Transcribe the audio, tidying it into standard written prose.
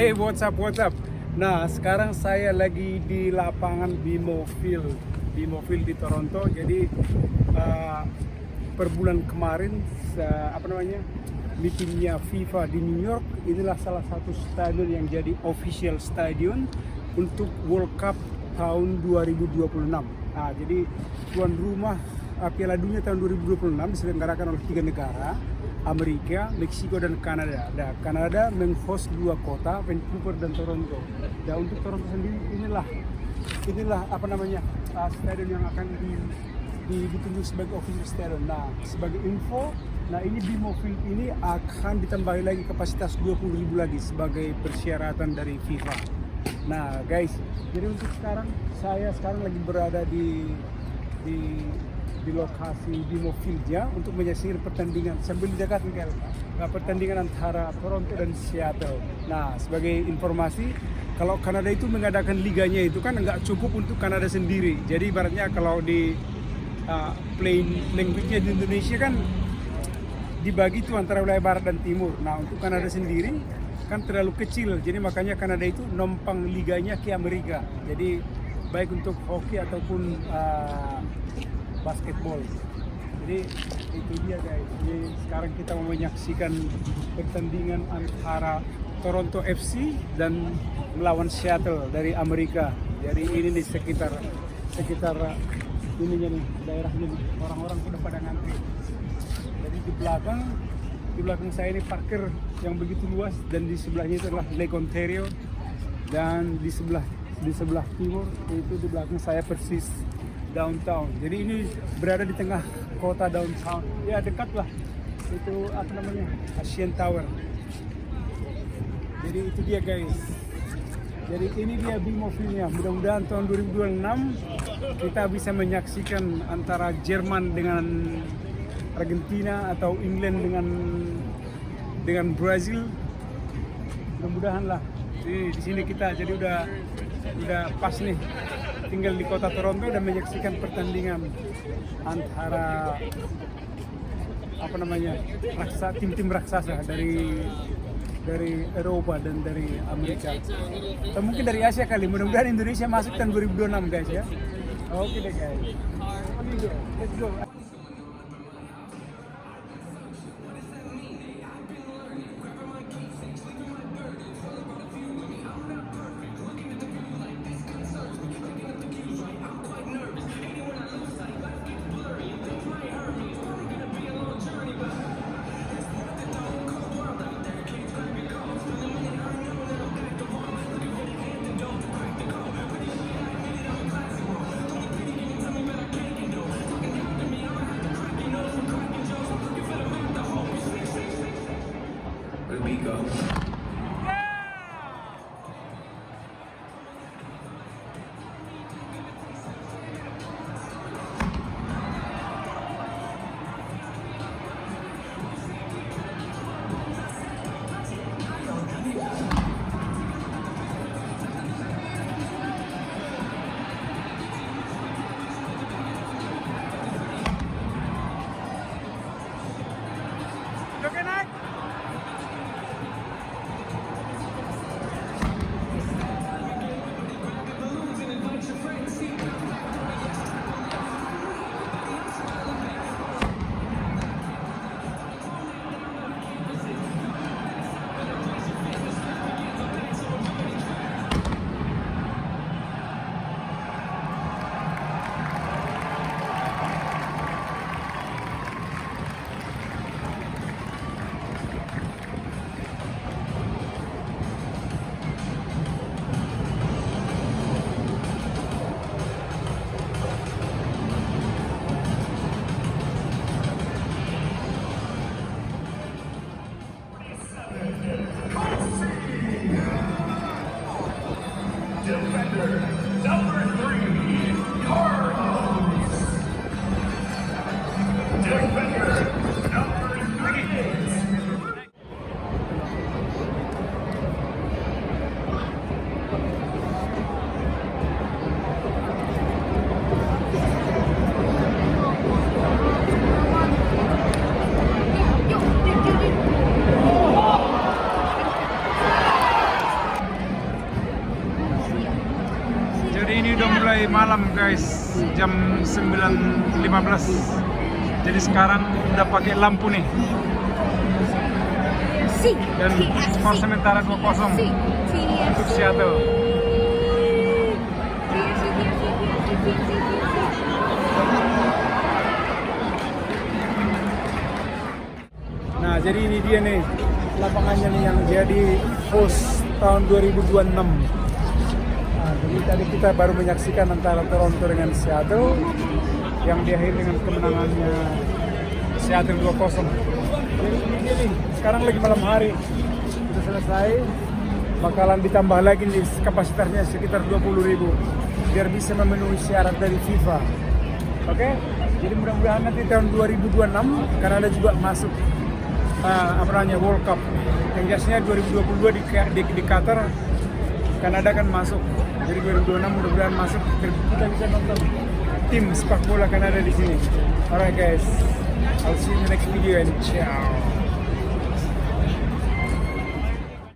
Hey, what's up, what's up? Nah, sekarang saya lagi di lapangan BMO Field di Toronto. Jadi per bulan kemarin, meetingnya FIFA di New York, inilah salah satu stadion yang jadi official stadion untuk World Cup tahun 2026. Nah, jadi tuan rumah Piala Dunia tahun 2026 diselenggarakan oleh 3 negara, Amerika, Meksiko, dan Kanada. Nah, Kanada menghost 2 kota, Vancouver dan Toronto. Dan untuk Toronto sendiri inilah stadion yang akan ditunjuk sebagai official stadion. Nah, sebagai info, ini BMO Field ini akan ditambahi lagi kapasitas 20.000 lagi sebagai persyaratan dari FIFA. Nah, guys, jadi untuk saya sekarang lagi berada di lokasi BMO Field ya, untuk menyaksikan pertandingan sambil dekat pertandingan antara Toronto dan Seattle. Nah, sebagai informasi, kalau Kanada itu mengadakan liganya itu kan nggak cukup untuk Kanada sendiri. Jadi ibaratnya kalau di plain language-nya di Indonesia kan dibagi itu antara wilayah barat dan timur. Nah, untuk Kanada sendiri kan terlalu kecil, jadi makanya Kanada itu numpang liganya ke Amerika. Jadi baik untuk hoki ataupun basketball. Jadi itu dia, guys. Jadi sekarang kita mau menyaksikan pertandingan antara Toronto FC dan melawan Seattle dari Amerika. Jadi ini di sekitar ininya nih, daerahnya nih, orang-orang sudah pada ngantri. Jadi di belakang saya ini parkir yang begitu luas, dan di sebelahnya itu adalah Lake Ontario, dan di sebelah timur itu di belakang saya persis downtown. Jadi ini berada di tengah kota downtown. Ya, dekat lah. Itu Asian Tower. Jadi itu dia, guys. Jadi ini dia BMO Field-nya. Mudah-mudahan tahun 2026 kita bisa menyaksikan antara Jerman dengan Argentina atau England dengan Brazil. Mudah-mudahan lah. Di sini kita jadi udah pas nih, tinggal di kota Toronto dan menyaksikan pertandingan antara tim-tim raksasa dari Eropa dan dari Amerika, atau mungkin dari Asia kali. Mudah-mudahan Indonesia masuk tahun 2026, guys ya. Oke deh, guys. Let's go. mulai malam guys, jam 9.15. Jadi sekarang udah pakai lampu nih. Dan skor sementara 2-0 untuk Seattle. Nah, jadi ini dia nih lapangannya nih yang jadi host tahun 2026. Nah, jadi tadi kita baru menyaksikan antara Toronto dengan Seattle yang diakhiri dengan kemenangannya Seattle 2-0. Jadi ini dia nih, sekarang lagi malam hari, sudah selesai, bakalan ditambah lagi nih kapasitasnya sekitar 20.000 biar bisa memenuhi syarat dari FIFA. Oke? Jadi mudah-mudahan nanti tahun 2026 karena ada juga masuk World Cup yang biasanya 2022 di Qatar, Kanada kan masuk, jadi 2026 mudah-mudahan masuk, kita bisa nonton tim sepak bola Kanada di sini. Alright guys, I'll see you in the next video and ciao.